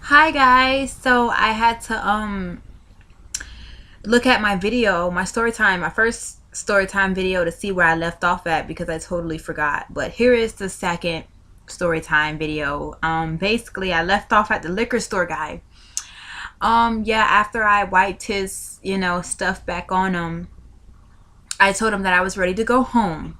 Hi guys. So I had to look at my video, my story time, my first story time video to see where I left off at because I totally forgot. But here is the second story time video. Basically I left off at the liquor store guy. Yeah, after I wiped his, stuff back on him, I told him that I was ready to go home.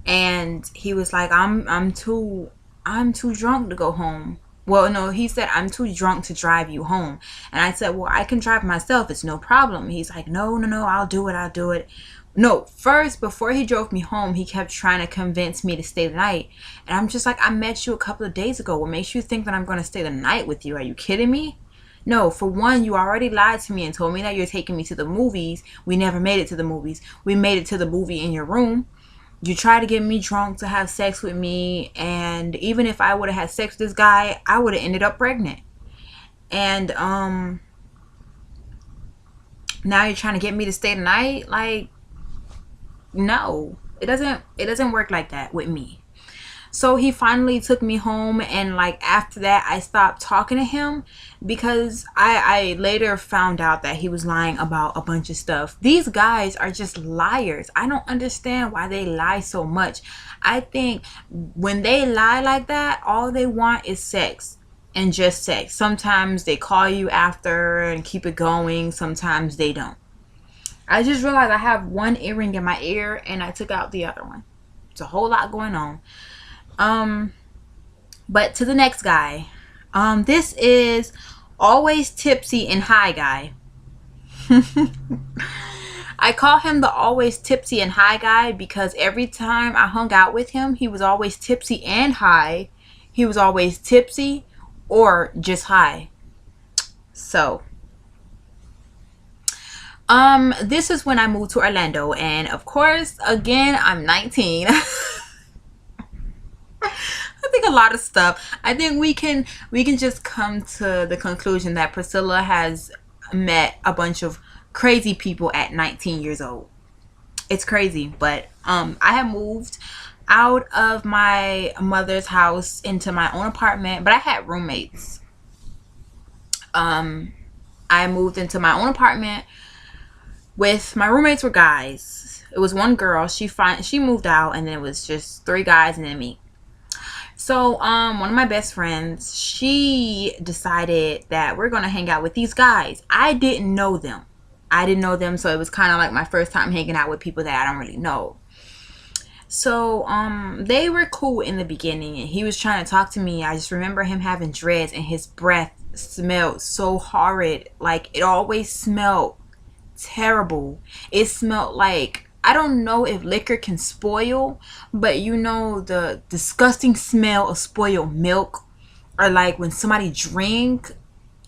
And he was like, I'm too drunk to go home. Well, no, he said, I'm too drunk to drive you home. And I said, well, I can drive myself. It's no problem. He's like, no, I'll do it. I'll do it. No, first, before he drove me home, he kept trying to convince me to stay the night. And I'm just like, I met you a couple of days ago. What makes you think that I'm going to stay the night with you? Are you kidding me? No, for one, you already lied to me and told me that you're taking me to the movies. We never made it to the movies. We made it to the movie in your room. You try to get me drunk to have sex with me, and even if I would have had sex with this guy, I would have ended up pregnant. And now you're trying to get me to stay the night? Like, no. It doesn't work like that with me. So he finally took me home, and like after that I stopped talking to him because I later found out that he was lying about a bunch of stuff. These guys are just liars. I don't understand why they lie so much. I think when they lie like that, all they want is sex and just sex. Sometimes they call you after and keep it going, sometimes they don't. I just realized I have one earring in my ear and I took out the other one. It's a whole lot going on. Um, but to the next guy. This is always tipsy and high guy. I call him the always tipsy and high guy because every time I hung out with him, he was always tipsy and high. He was always tipsy or just high. So, this is when I moved to Orlando, and of course, again, I'm 19. I think a lot of stuff. I think we can just come to the conclusion that Priscilla has met a bunch of crazy people at 19 years old. It's crazy, but I have moved out of my mother's house into my own apartment, but I had roommates. Um I moved into my own apartment with my roommates were guys. It was one girl. She moved out, and then it was just three guys and then me. So, one of my best friends, she decided that we're gonna hang out with these guys. I didn't know them. So it was kind of like my first time hanging out with people that I don't really know. So, they were cool in the beginning, and he was trying to talk to me. I just remember him having dreads, and his breath smelled so horrid. Like, it always smelled terrible. It smelled like, I don't know if liquor can spoil, but you know the disgusting smell of spoiled milk, or like when somebody drink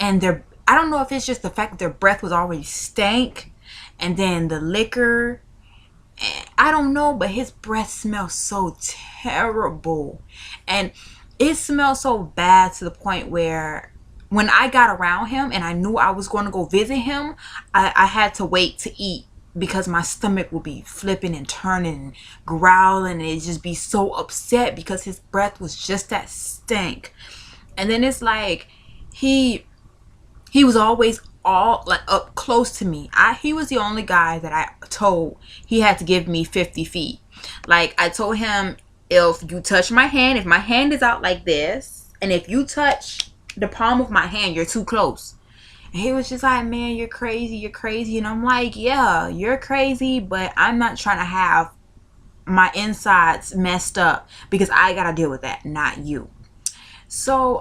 and their, I don't know if it's just the fact that their breath was already stank and then the liquor, I don't know, but his breath smells so terrible. And it smelled so bad to the point where when I got around him and I knew I was going to go visit him, I had to wait to eat because my stomach would be flipping and turning and growling, and it'd just be so upset because his breath was just that stank. And then it's like he he was always all like up close to me. He was the only guy that I told he had to give me 50 feet. Like, I told him, if you touch my hand, if my hand is out like this, and if you touch the palm of my hand, you're too close. And he was just like, man, you're crazy. And I'm like, yeah, you're crazy, but I'm not trying to have my insides messed up because I gotta deal with that, not you. So,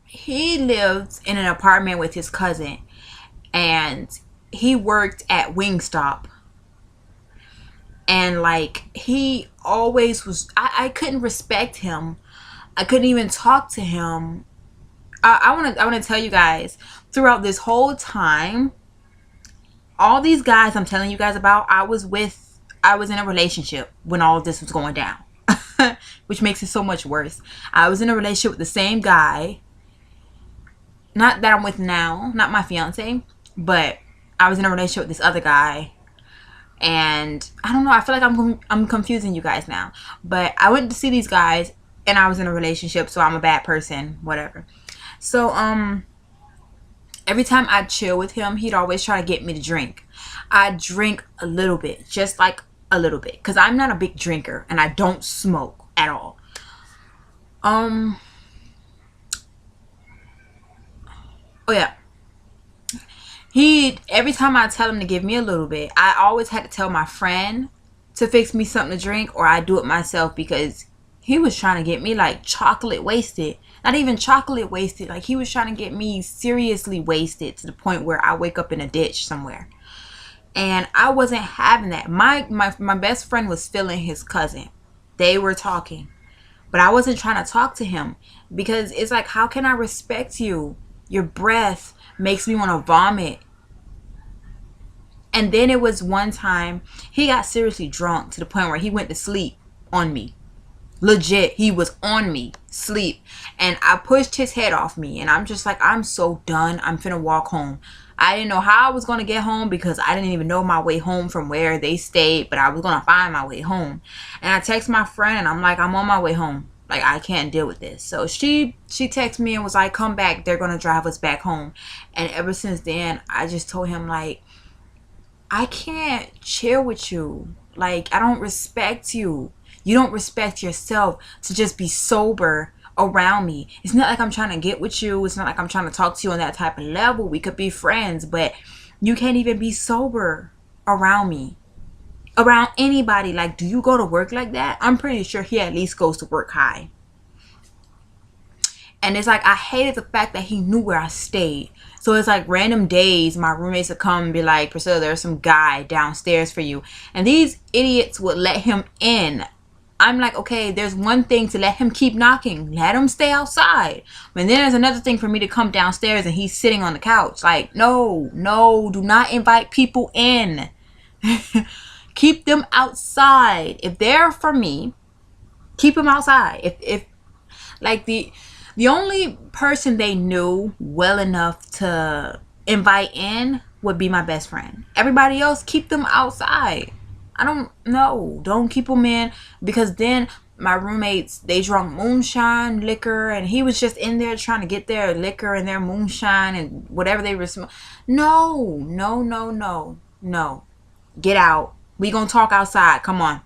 he lived in an apartment with his cousin, and he worked at Wingstop. And like, he always was, I couldn't respect him. I couldn't even talk to him. I want to tell you guys, throughout this whole time, all these guys I'm telling you guys about, I was in a relationship when all of this was going down. Which makes it so much worse. I was in a relationship with the same guy, not that I'm with now, not my fiance, but I was in a relationship with this other guy. And I don't know, I feel like I'm confusing you guys now, but I went to see these guys and I was in a relationship, so I'm a bad person, whatever. So every time I chill with him, he'd always try to get me to drink. I drink a little bit, just like a little bit, because I'm not a big drinker and I don't smoke at all. Oh yeah. Every time I tell him to give me a little bit, I always had to tell my friend to fix me something to drink, or I do it myself, because he was trying to get me like chocolate wasted. Not even chocolate wasted, like he was trying to get me seriously wasted to the point where I wake up in a ditch somewhere. And I wasn't having that. My best friend was feeling his cousin. They were talking. But I wasn't trying to talk to him, because it's like, how can I respect you? Your breath makes me want to vomit. And then it was one time he got seriously drunk to the point where he went to sleep on me. Legit, he was on me, sleep. And I pushed his head off me, and I'm just like, I'm so done. I'm finna walk home. I didn't know how I was going to get home, because I didn't even know my way home from where they stayed, but I was going to find my way home. And I text my friend, and I'm like, I'm on my way home. Like, I can't deal with this. So she texted me and was like, come back. They're going to drive us back home. And ever since then, I just told him, like, I can't chill with you. Like, I don't respect you. You don't respect yourself to just be sober around me. It's not like I'm trying to get with you. It's not like I'm trying to talk to you on that type of level. We could be friends, but you can't even be sober around me. Around anybody. Like, do you go to work like that? I'm pretty sure he at least goes to work high. And it's like, I hated the fact that he knew where I stayed. So it's like random days my roommates would come and be like, Priscilla, there's some guy downstairs for you. And these idiots would let him in. I'm like, okay, there's one thing to let him keep knocking. Let him stay outside. But then there's another thing for me to come downstairs and he's sitting on the couch. Like, no, do not invite people in. Keep them outside. If they're for me, keep them outside. If like the only person they knew well enough to invite in would be my best friend. Everybody else, keep them outside. I don't know. Don't keep them in, because then my roommates, they drank moonshine liquor, and he was just in there trying to get their liquor and their moonshine and whatever they were smoking. No. Get out. We gonna talk outside. Come on.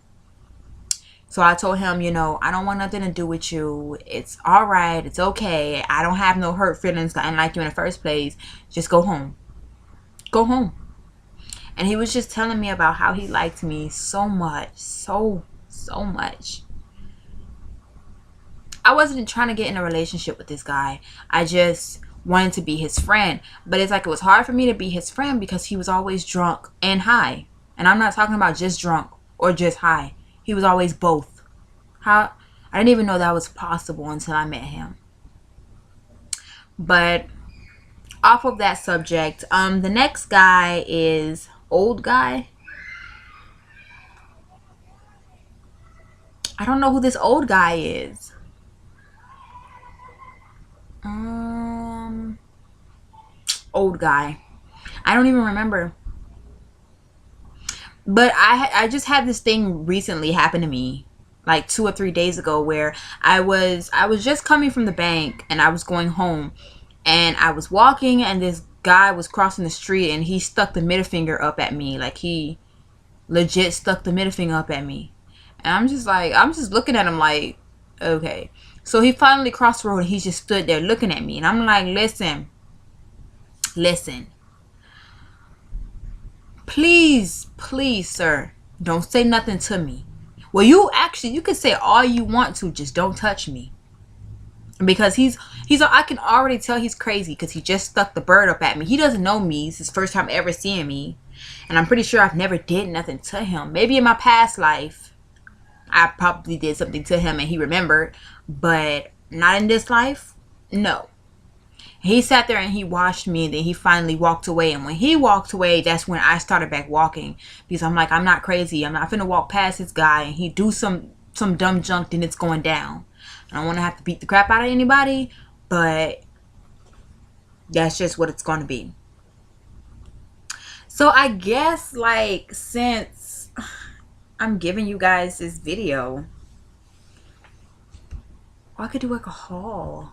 So I told him, I don't want nothing to do with you. It's all right. It's okay. I don't have no hurt feelings. I didn't like you in the first place. Just go home. Go home. And he was just telling me about how he liked me so much. So much. I wasn't trying to get in a relationship with this guy. I just wanted to be his friend. But it's like, it was hard for me to be his friend because he was always drunk and high. And I'm not talking about just drunk or just high. He was always both. I didn't even know that was possible until I met him. But off of that subject, the next guy is old guy. I don't know who this old guy is. Old guy. I don't even remember. But I just had this thing recently happen to me, like 2 or 3 days ago, where I was just coming from the bank and I was going home, and I was walking, and this guy was crossing the street, and he stuck the middle finger up at me. Like, he legit stuck the middle finger up at me. And I'm just looking at him like, okay. So he finally crossed the road, and he just stood there looking at me. And I'm like, listen. Please, sir, don't say nothing to me. Well, you could say all you want to, just don't touch me. Because I can already tell he's crazy, because he just stuck the bird up at me. He doesn't know me. It's his first time ever seeing me. And I'm pretty sure I've never did nothing to him. Maybe in my past life, I probably did something to him and he remembered. But not in this life. No. He sat there and he watched me, and then he finally walked away. And when he walked away, that's when I started back walking. Because I'm like, I'm not crazy. I'm not finna walk past this guy and he do some dumb junk, then it's going down. I don't want to have to beat the crap out of anybody, but that's just what it's going to be. So I guess, like, since I'm giving you guys this video, I could do like a haul.